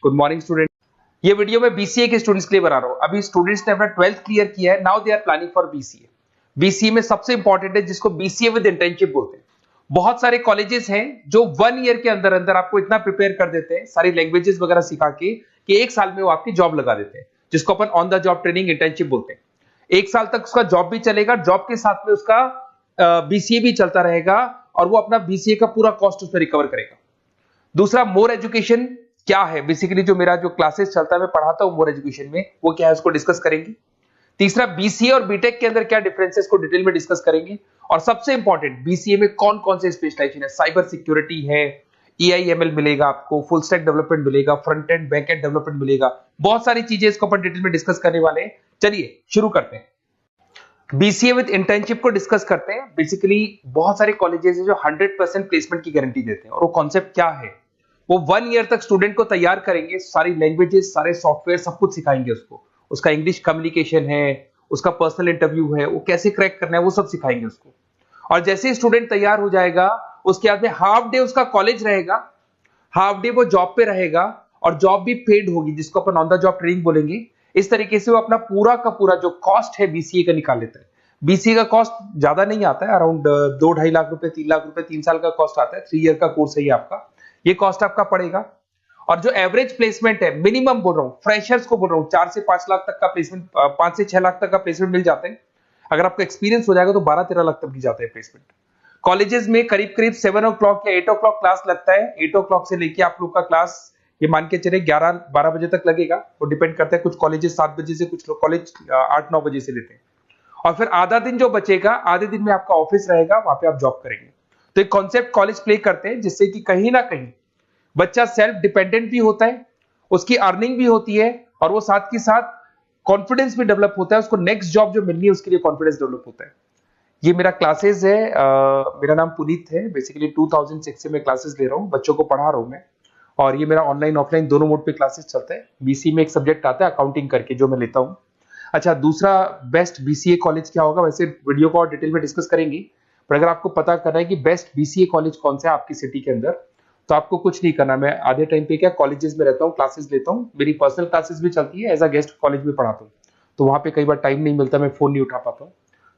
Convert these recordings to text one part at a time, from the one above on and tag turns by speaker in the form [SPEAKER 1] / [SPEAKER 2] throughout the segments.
[SPEAKER 1] Good morning student. ये video मैं BCA के स्टूडेंट्स के लिए बना रहा हूँ। अभी स्टूडेंट्स ने अपना 12th क्लियर किया है, now they are planning for BCA. BCA में सबसे इंपॉर्टेंट है जिसको बीसीए विद इंटर्नशिप बोलते हैं। बहुत सारे कॉलेजेस हैं जो 1 ईयर के अंदर अंदर आपको इतना प्रिपेयर कर देते हैं, सारी लैंग्वेजेस वगैरह सिखा के, कि 1 साल में वो आपकी जॉब लगा देते हैं, जिसको अपन on the job training internship बोलते हैं। 1 साल तक उसका जॉब भी चलेगा, जॉब के साथ में उसका बीसीए भी चलता रहेगा और वो अपना बीसीए का पूरा कॉस्ट उसमें रिकवर करेगा। दूसरा, मोर एजुकेशन क्या है, बेसिकली जो मेरा जो क्लासेस चलता है मैं पढ़ाता हूं मोर एजुकेशन में, वो क्या है उसको डिस्कस करेंगे। तीसरा, बीसीए और बीटेक के अंदर क्या डिफरेंसेस को डिटेल में डिस्कस करेंगे। और सबसे इंपॉर्टेंट, बीसीए में कौन कौन से स्पेशलाइजेशन है, साइबर सिक्योरिटी है, एआईएमएल मिलेगा आपको, फुल स्टैक डेवलपमेंट मिलेगा, front end back and development मिलेगा, बहुत सारी चीजें इसको अपन डिटेल में डिस्कस करने वाले हैं। चलिए शुरू करते हैं। बीसीए विद इंटर्नशिप को डिस्कस करते हैं। बेसिकली बहुत सारे कॉलेजेस हैं जो 100% प्लेसमेंट की गारंटी देते हैं, और वो कॉन्सेप्ट क्या है, वो 1 ईयर तक स्टूडेंट को तैयार करेंगे, सारी लैंग्वेजेस, सारे सॉफ्टवेयर, सब कुछ सिखाएंगे उसको। उसका इंग्लिश कम्युनिकेशन है, उसका पर्सनल इंटरव्यू है, वो कैसे क्रैक करना है, वो सब सिखाएंगे उसको। और जैसे ही स्टूडेंट तैयार हो जाएगा, उसके बाद में हाफ डे उसका कॉलेज रहेगा, हाफ डे वो जॉब पे रहेगा, और जॉब भी पेड होगी, जिसको अपन ऑन द जॉब ट्रेनिंग बोलेंगे। इस तरीके से वो अपना पूरा का पूरा जो कॉस्ट है बीसीए का निकाल लेता है। बीसीए का कॉस्ट ज्यादा नहीं आता है, अराउंड 2-2.5 लाख रुपए, 3 लाख रुपए 3 साल का कॉस्ट आता है। 3 ईयर का कोर्स है ये आपका, ये कॉस्ट आपका पड़ेगा। और जो एवरेज प्लेसमेंट है, मिनिमम बोल रहा हूँ, फ्रेशर्स को बोल रहा हूँ, 4 से 5 लाख तक का प्लेसमेंट, 5 से 6 लाख तक का प्लेसमेंट मिल जाते हैं। अगर आपका एक्सपीरियंस हो जाएगा तो 12-13 लाख तक की जाता है प्लेसमेंट। कॉलेजेस में करीब करीब 7 o'clock या 8 o'clock क्लास लगता है। 8 o'clock से लेके आप लोग का क्लास, ये मान के चले 11-12 बजे तक लगेगा। वो डिपेंड करता है, कुछ कॉलेजेस 7 बजे से, कुछ लोग कॉलेज 8-9 बजे से लेते हैं। और फिर आधा दिन जो बचेगा, आधे दिन में आपका ऑफिस रहेगा, वहां पे आप जॉब करेंगे। तो एक कॉन्सेप्ट कॉलेज प्ले करते हैं, जिससे कि कहीं ना कहीं बच्चा सेल्फ डिपेंडेंट भी होता है, उसकी अर्निंग भी होती है, और वो साथ के साथ कॉन्फिडेंस भी डेवलप होता है। उसको नेक्स्ट जॉब जो मिलनी है उसके लिए कॉन्फिडेंस डेवलप होता है। ये मेरा क्लासेस है, मेरा नाम पुनीत है। बेसिकली 2006 से मैं क्लासेस ले रहा हूँ, बच्चों को पढ़ा रहा हूँ मैं। और ये मेरा ऑनलाइन ऑफलाइन दोनों मोड पे क्लासेस चलता है। बीसी में एक सब्जेक्ट आता है अकाउंटिंग करके, जो मैं लेता हूँ। अच्छा, दूसरा, बेस्ट बीसीए कॉलेज क्या होगा, वैसे वीडियो को और डिटेल में डिस्कस करेंगे, पर अगर आपको पता करना है कि बेस्ट बीसीए कॉलेज कौन सा है आपकी सिटी के अंदर, तो आपको कुछ नहीं करना। मैं आधे टाइम पे क्या कॉलेजेस में रहता हूँ, क्लासेस लेता हूँ, मेरी पर्सनल क्लासेस भी चलती है, एज अ गेस्ट कॉलेज में पढ़ाता हूँ। तो वहां पे कई बार टाइम नहीं मिलता, मैं फोन नहीं उठा पाता हूँ।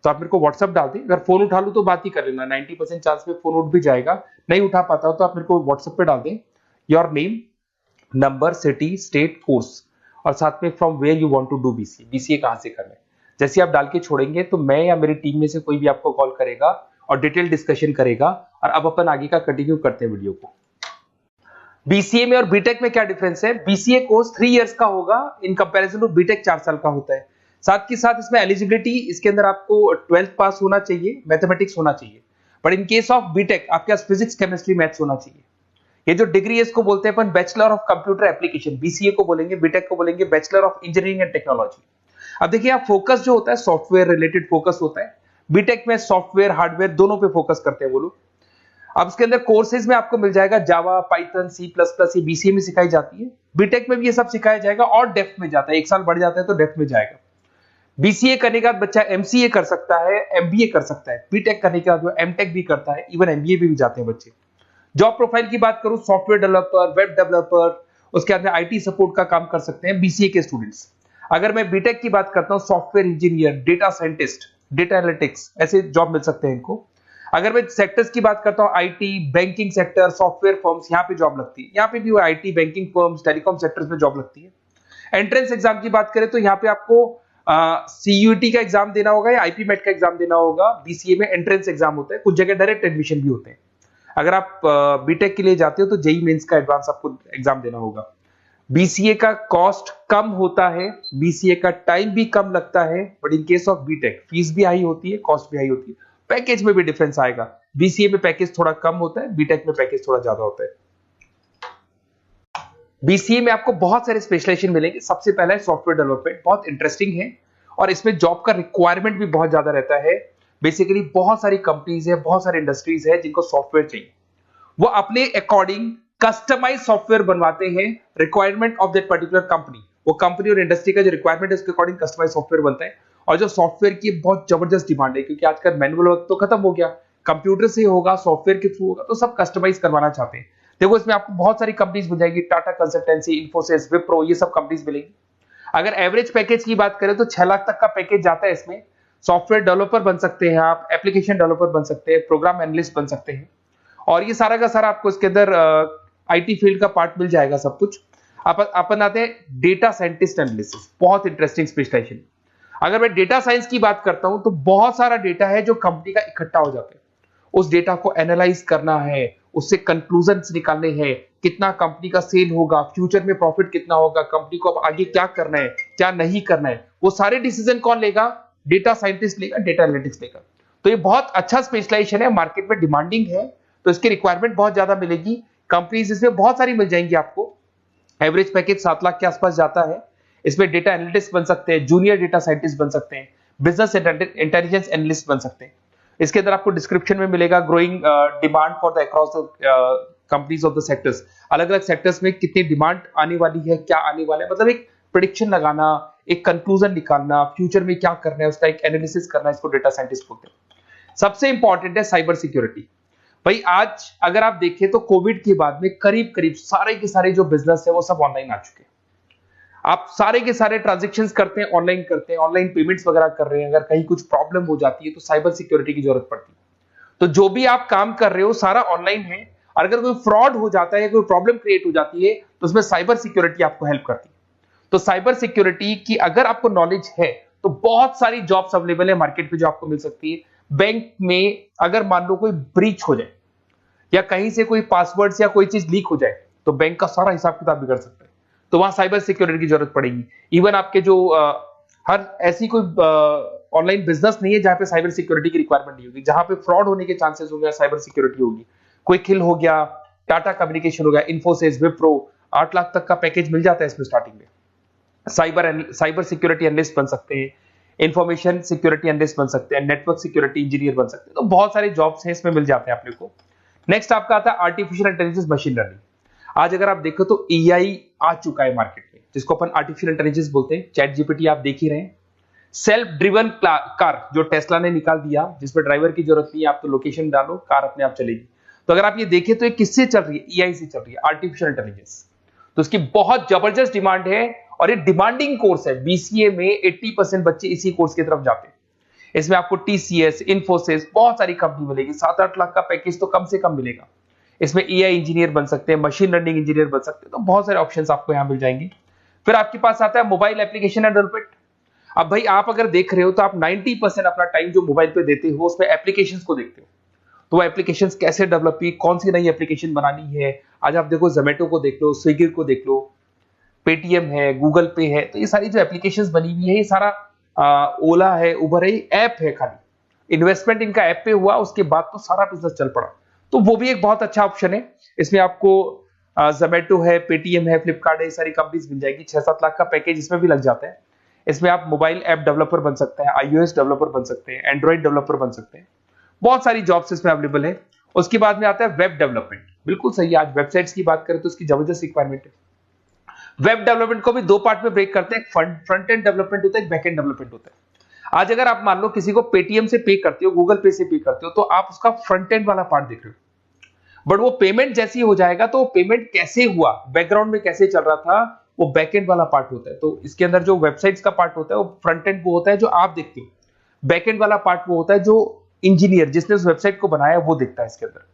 [SPEAKER 1] तो आप मेरे को व्हाट्सअप डाल दें, अगर फोन उठा लूँ तो बात ही कर लेना, 90% चांस में फोन उठ भी जाएगा। नहीं उठा पाता हो तो आप मेरे को व्हाट्सएप पे डाल दें, your name, number, city, state, course, और साथ में from where you want to do BCA, BCA कहां से करना है। जैसे आप डाल के छोड़ेंगे तो मैं या मेरी टीम में से कोई भी आपको कॉल करेगा और डिटेल डिस्कशन करेगा। और अब अपन आगे का कंटिन्यू करते हैं वीडियो को। बीसीए में और बीटेक में क्या डिफरेंस है। बीसीए कोर्स 3 इयर्स का होगा, इन कंपैरिजन टू बीटेक 4 साल का होता है। साथ के साथ इसमें एलिजिबिलिटी, इसके अंदर आपको 12th पास होना चाहिए, मैथमेटिक्स होना चाहिए। But in case of BTech आपके पास फिजिक्स, केमिस्ट्री, मैथ्स होना चाहिए। ये जो डिग्री है इसको बोलते हैं अपन bachelor of computer application, BCA को बोलेंगे, बीटेक को बोलेंगे bachelor of engineering and technology. अब देखिए, आप फोकस जो होता है सॉफ्टवेयर रिलेटेड फोकस होता है। बीटेक में सॉफ्टवेयर हार्डवेयर दोनों पे फोकस करते हैं वो लोग। अब इसके अंदर कोर्सेज में आपको मिल जाएगा जावा, पाइथन, C++, ये बीसीए में सिखाई जाती है। बीटेक में भी ये सब सिखाया जाएगा, और डेप्थ में जाता है, 1 साल बढ़ जाता है तो डेप्थ में जाएगा। बीसीए करने के बाद बच्चा एमसीए कर सकता है, एमबीए कर सकता है। बीटेक करने के बाद वो एमटेक भी करता है, इवन एमबीए भी जाते हैं बच्चे। जॉब प्रोफाइल की बात करूं, सॉफ्टवेयर डेवलपर, वेब डेवलपर, उसके बाद में आईटी सपोर्ट का काम कर सकते हैं बीसीए के स्टूडेंट्स। अगर मैं बीटेक की बात करता हूं, software engineer, data scientist, data analytics, ऐसे जॉब मिल सकते हैं इनको। अगर मैं सेक्टर्स की बात करता हूं, IT, banking sector, software firms, यहाँ पे जॉब लगती है। यहाँ पे भी वो IT, banking firms, telecom sectors में जॉब लगती है। एंट्रेंस एग्जाम की बात करें तो यहाँ पे आपको सीयूटी का एग्जाम देना होगा या आईपी मेट का एग्जाम देना होगा। बीसीए में एंट्रेंस एग्जाम होता है, कुछ जगह डायरेक्ट एडमिशन भी होते हैं। अगर आप बीटेक के लिए जाते हो तो जेई मेंस का एडवांस आपको एग्जाम देना होगा। बीसीए का कॉस्ट कम होता है, बीसीए का टाइम भी कम लगता है, but in case of BTech fees भी हाई होती है, कॉस्ट भी हाई होती है, पैकेज में भी डिफरेंस आएगा। बीसीए में पैकेज थोड़ा कम होता है, बीटेक में पैकेज थोड़ा ज्यादा होता है। बीसीए में आपको बहुत सारे स्पेशलाइजेशन मिलेंगे। सबसे पहला है सॉफ्टवेयर डेवलपमेंट, बहुत इंटरेस्टिंग है, और इसमें जॉब का रिक्वायरमेंट भी बहुत ज्यादा रहता है। बेसिकली बहुत सारी कंपनीज है, बहुत सारी इंडस्ट्रीज है जिनको सॉफ्टवेयर चाहिए, वो अपने अकॉर्डिंग कस्टमाइज सॉफ्टवेयर बनवाते हैं, requirement of that particular company. वो कंपनी और इंडस्ट्री का जो रिक्वायरमेंट है उसके अकॉर्डिंग कस्टमाइज सॉफ्टवेयर बनता है। और जो सॉफ्टवेयर की बहुत जबरदस्त डिमांड है, क्योंकि आजकल मैनुअल वर्क तो खत्म हो गया, कंप्यूटर से होगा, सॉफ्टवेयर के थ्रू होगा, तो सब कस्टमाइज करवाना चाहते हैं। देखो इसमें आपको बहुत सारी कंपनीज मिल जाएगी, टाटा कंसल्टेंसी, इन्फोसिस, विप्रो, ये सब कंपनीज मिलेगी। अगर एवरेज पैकेज की बात करें तो 6 लाख तक का पैकेज जाता है इसमें। सॉफ्टवेयर डेवलपर बन सकते हैं आप, एप्लीकेशन डेवलपर बन सकते हैं, प्रोग्राम एनालिस्ट बन सकते हैं, और ये सारा का सारा आपको इसके अंदर आईटी फील्ड का पार्ट मिल जाएगा सब कुछ। अपन आते हैं डेटा साइंटिस्ट एनालिसिस, बहुत इंटरेस्टिंग स्पेशलाइजेशन। अगर मैं डेटा साइंस की बात करता हूं तो बहुत सारा डेटा है जो कंपनी का इकट्ठा हो जाता है, उस डेटा को एनालाइज करना है, उससे कंक्लूजन्स निकालने हैं, कितना कंपनी का सेल होगा, फ्यूचर में प्रॉफिट कितना होगा, कंपनी को अब आगे क्या करना है, क्या नहीं करना है, वो सारे डिसीजन कौन लेगा? डेटा साइंटिस्ट लेगा, डेटा एनालिटिक्स लेगा। तो ये बहुत अच्छा स्पेशलाइजेशन है, मार्केट में डिमांडिंग है, तो इसकी रिक्वायरमेंट बहुत ज्यादा मिलेगी। कंपनीज इसमें बहुत सारी मिल जाएंगी आपको। एवरेज पैकेज 7 लाख के आसपास जाता है। इसमें डेटा एनालिटिक्स बन सकते हैं, जूनियर डेटा साइंटिस्ट बन सकते हैं, बिजनेस इंटेलिजेंस एनालिस्ट बन सकते हैं। इसके अंदर आपको डिस्क्रिप्शन में मिलेगा growing demand for the across the companies of the sectors. अलग अलग सेक्टर्स में कितनी डिमांड आने वाली है, क्या आने वाला है, मतलब एक प्रेडिक्शन लगाना, एक कंक्लूजन निकालना, फ्यूचर में क्या करना है उसका एक एनालिसिस करना, इसको डेटा साइंटिस्ट बोलते हैं। सबसे इंपॉर्टेंट है साइबर सिक्योरिटी। भाई आज अगर आप देखें तो कोविड के बाद में करीब करीब सारे के सारे जो बिजनेस है वो सब ऑनलाइन आ चुके हैं। आप सारे के सारे ट्रांजैक्शंस करते हैं, ऑनलाइन पेमेंट्स वगैरह कर रहे हैं। अगर कहीं कुछ प्रॉब्लम हो जाती है तो साइबर सिक्योरिटी की जरूरत पड़ती है। तो जो भी आप काम कर रहे हो सारा ऑनलाइन है, और अगर कोई फ्रॉड हो जाता है, कोई प्रॉब्लम क्रिएट हो जाती है, तो उसमें साइबर सिक्योरिटी आपको हेल्प करती है। तो साइबर सिक्योरिटी की अगर आपको नॉलेज है तो बहुत सारी जॉब्स अवेलेबल है मार्केट पे जो आपको मिल सकती है। बैंक में अगर मान लो कोई ब्रीच हो जाए या कहीं से कोई पासवर्ड्स या कोई चीज लीक हो जाए तो बैंक का सारा हिसाब किताब बिगड़ सकता है, तो वहां साइबर सिक्योरिटी की जरूरत पड़ेगी। इवन आपके जो हर ऐसी कोई ऑनलाइन बिजनेस नहीं है जहां पे साइबर सिक्योरिटी की रिक्वायरमेंट नहीं होगी, जहां पे फ्रॉड होने के चांसेस होंगे, साइबर सिक्योरिटी होगी। क्विक हिल हो गया, टाटा कम्युनिकेशन हो गया, इन्फोसिस, विप्रो, 8 लाख तक का पैकेज मिल जाता है इसमें स्टार्टिंग में। साइबर सिक्योरिटी एनालिस्ट बन सकते हैं, इंफॉर्मेशन सिक्योरिटी एनालिस्ट बन सकते हैं, नेटवर्क सिक्योरिटी इंजीनियर बन सकते हैं। तो बहुत सारे जॉब्स हैं इसमें मिल जाते हैं अपने को। नेक्स्ट आपका आता है आर्टिफिशियल इंटेलिजेंस, मशीन लर्निंग। आज अगर आप देखो तो एआई आ चुका है मार्केट में, जिसको अपन आर्टिफिशियल इंटेलिजेंस बोलते हैं। चैट जीपीटी आप देख ही रहे हैं। सेल्फ ड्रिवन कार जो टेस्ला ने निकाल दिया, जिसमें ड्राइवर की जरूरत नहीं है, आप तो लोकेशन डालो, कार अपने आप चलेगी। तो अगर आप ये देखें तो ये किससे चल रही है? एआई से चल रही है, आर्टिफिशियल इंटेलिजेंस। तो इसकी बहुत जबरदस्त डिमांड है और ये डिमांडिंग कोर्स है। बीसीए में 80% बच्चे इसी कोर्स की तरफ जाते हैं। इसमें आपको टीसीएस, इन्फोसिस, बहुत सारी कंपनी मिलेगी। 7-8 लाख का पैकेज तो कम से कम मिलेगा। इसमें एआई इंजीनियर बन सकते हैं, मशीन लर्निंग इंजीनियर बन सकते हैं। तो बहुत सारे ऑप्शंस आपको यहां मिल जाएंगे। फिर आपके पास आता है मोबाइल एप्लीकेशन एंड डेवलपमेंट। अब भाई आप अगर देख रहे हो तो आप 90% अपना टाइम जो मोबाइल पे देते हो उसमें एप्लीकेशंस को देखते हो। तो वो एप्लीकेशंस कैसे डेवलप हुई, कौन सी नई एप्लीकेशन बनानी है। आज आप देखो जोमेटो को देख लो, स्विगी को देख लो, पेटीएम है, गूगल पे है, तो ये सारी जो एप्लीकेशंस बनी हुई है, ये सारा ओला है, उबर है, ऐप है। खाली इन्वेस्टमेंट इनका ऐप पे हुआ, उसके बाद तो सारा बिजनेस चल पड़ा। तो वो भी एक बहुत अच्छा ऑप्शन है। इसमें आपको जोमेटो है, पेटीएम है, फ्लिपकार्ट है, ये सारी कंपनीज मिल जाएगी। 6-7 लाख का पैकेज इसमें भी लग जाता है। इसमें आप मोबाइल ऐप डेवलपर बन सकते हैं, आईओएस डेवलपर बन सकते हैं, एंड्रॉइड डेवलपर बन सकते हैं। बहुत सारी जॉब्स इसमें अवेलेबल है। उसके बाद में आता है वेब डेवलपमेंट। बिल्कुल सही, आज वेबसाइट्स की बात करें तो उसकी जबरदस्त रिक्वायरमेंट है। वेब डेवलपमेंट को भी दो पार्ट में ब्रेक करते हैं, फ्रंट एंड डेवलपमेंट होता है, बैक एंड डेवलपमेंट होता है। आज अगर आप मान लो किसी को पेटीएम से पे करते हो, गूगल पे से पे करते हो, तो आप उसका फ्रंट एंड वाला पार्ट देख रहे हो। बट वो पेमेंट जैसी हो जाएगा तो पेमेंट कैसे हुआ, बैकग्राउंड में कैसे चल रहा था, वो बैक एंड वाला पार्ट होता है। तो इसके अंदर जो वेबसाइट्स का पार्ट होता है वो फ्रंट एंड वो होता है जो आप देखते हो, बैक एंड वाला पार्ट वो होता है जो इंजीनियर जिसने उस वेबसाइट को बनाया वो देखता है इसके अंदर।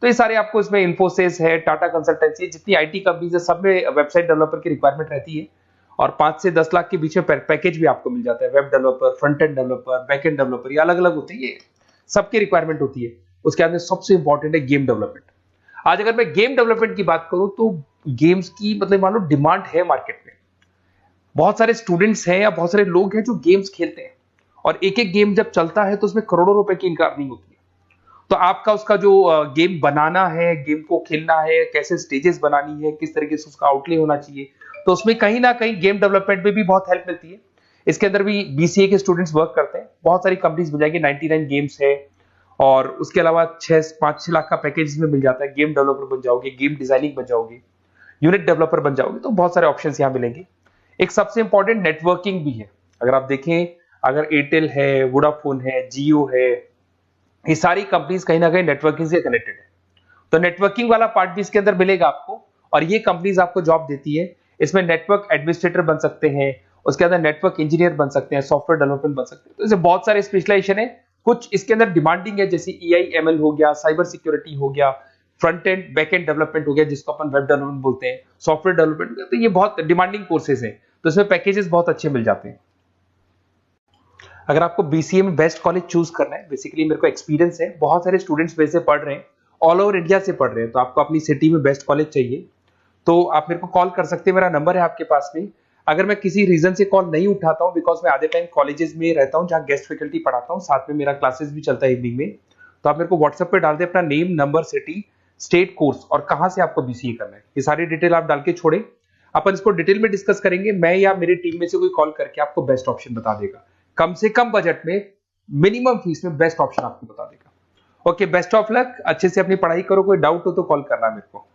[SPEAKER 1] तो ये सारे आपको इसमें इन्फोसिस है, टाटा कंसल्टेंसी, जितनी आईटी कंपनीज है सब में वेबसाइट डेवलपर की रिक्वायरमेंट रहती है। और 5 से 10 लाख के बीच में पैकेज भी आपको मिल जाता है। Web developer, front end developer, back end developer, ये अलग अलग होते हैं, ये सबकी रिक्वायरमेंट होती है। उसके बाद में सबसे इंपॉर्टेंट है गेम डेवलपमेंट। आज अगर मैं गेम डेवलपमेंट की बात करूं तो गेम्स की मतलब मान लो डिमांड है मार्केट में। बहुत सारे स्टूडेंट्स हैं या बहुत सारे लोग हैं जो गेम्स खेलते हैं, और एक एक गेम जब चलता है तो उसमें करोड़ों रुपए की इनकम अर्निंग होती है। तो आपका उसका जो गेम बनाना है, गेम को खेलना है, कैसे स्टेजेस बनानी है, किस तरीके से उसका आउटले होना चाहिए, तो उसमें कहीं ना कहीं गेम डेवलपमेंट में भी बहुत हेल्प मिलती है। इसके अंदर भी बीसीए के स्टूडेंट्स वर्क करते हैं। बहुत सारी कंपनीज मिल जाएगी, 99 गेम्स है, और उसके अलावा 5-6 लाख का पैकेज में मिल जाता है। गेम डेवलपर बन जाओगे, गेम डिजाइनिंग बन जाओगे, यूनिट डेवलपर बन जाओगे, तो बहुत सारे ऑप्शन यहाँ मिलेंगे। एक सबसे इंपॉर्टेंट नेटवर्किंग भी है। अगर आप देखें, अगर एयरटेल है, वोडाफोन है, जियो है, ये सारी कंपनीज कहीं ना कहीं नेटवर्किंग से कनेक्टेड है। तो नेटवर्किंग वाला पार्ट भी इसके अंदर मिलेगा आपको, और ये कंपनीज आपको जॉब देती है। इसमें नेटवर्क एडमिनिस्ट्रेटर बन सकते हैं, उसके अंदर नेटवर्क इंजीनियर बन सकते हैं, सॉफ्टवेयर डेवलपमेंट बन सकते हैं। तो इसे बहुत सारे स्पेशलाइजेशन है। कुछ इसके अंदर डिमांडिंग है, जैसे EI/ML हो गया, साइबर सिक्योरिटी हो गया, front end back and development हो गया जिसको अपन वेब डेवलपमेंट बोलते हैं, सॉफ्टवेयर डेवलपमेंट। तो ये बहुत डिमांडिंग कोर्सेज हैं, तो इसमें पैकेजेस बहुत अच्छे मिल जाते हैं। अगर आपको BCA में बेस्ट कॉलेज चूज करना है, बेसिकली मेरे को एक्सपीरियंस है, बहुत सारे स्टूडेंट्स वैसे पढ़ रहे हैं, ऑल ओवर इंडिया से पढ़ रहे हैं, तो आपको अपनी सिटी में बेस्ट कॉलेज चाहिए तो आप मेरे को कॉल कर सकते हैं, मेरा नंबर है आपके पास में। अगर मैं किसी रीजन से कॉल नहीं उठाता हूं, बिकॉज मैं आधे टाइम कॉलेजेस में रहता हूं जहां गेस्ट फैकल्टी पढ़ाता हूं, साथ में मेरा क्लासेस भी चलता है इवनिंग में, तो आप मेरे को व्हाट्सएप पे डाल दे अपना name, number, city, state, course और कहां से आपको BCA करना है, ये सारी डिटेल आप डाल के छोड़े। अपन इसको डिटेल में डिस्कस करेंगे, मैं या मेरी टीम में से कोई कॉल करके आपको बेस्ट ऑप्शन बता देगा, कम से कम बजट में, मिनिमम फीस में बेस्ट ऑप्शन आपको बता देगा। ओके, बेस्ट ऑफ लक, अच्छे से अपनी पढ़ाई करो, कोई डाउट हो तो कॉल करना मेरे को।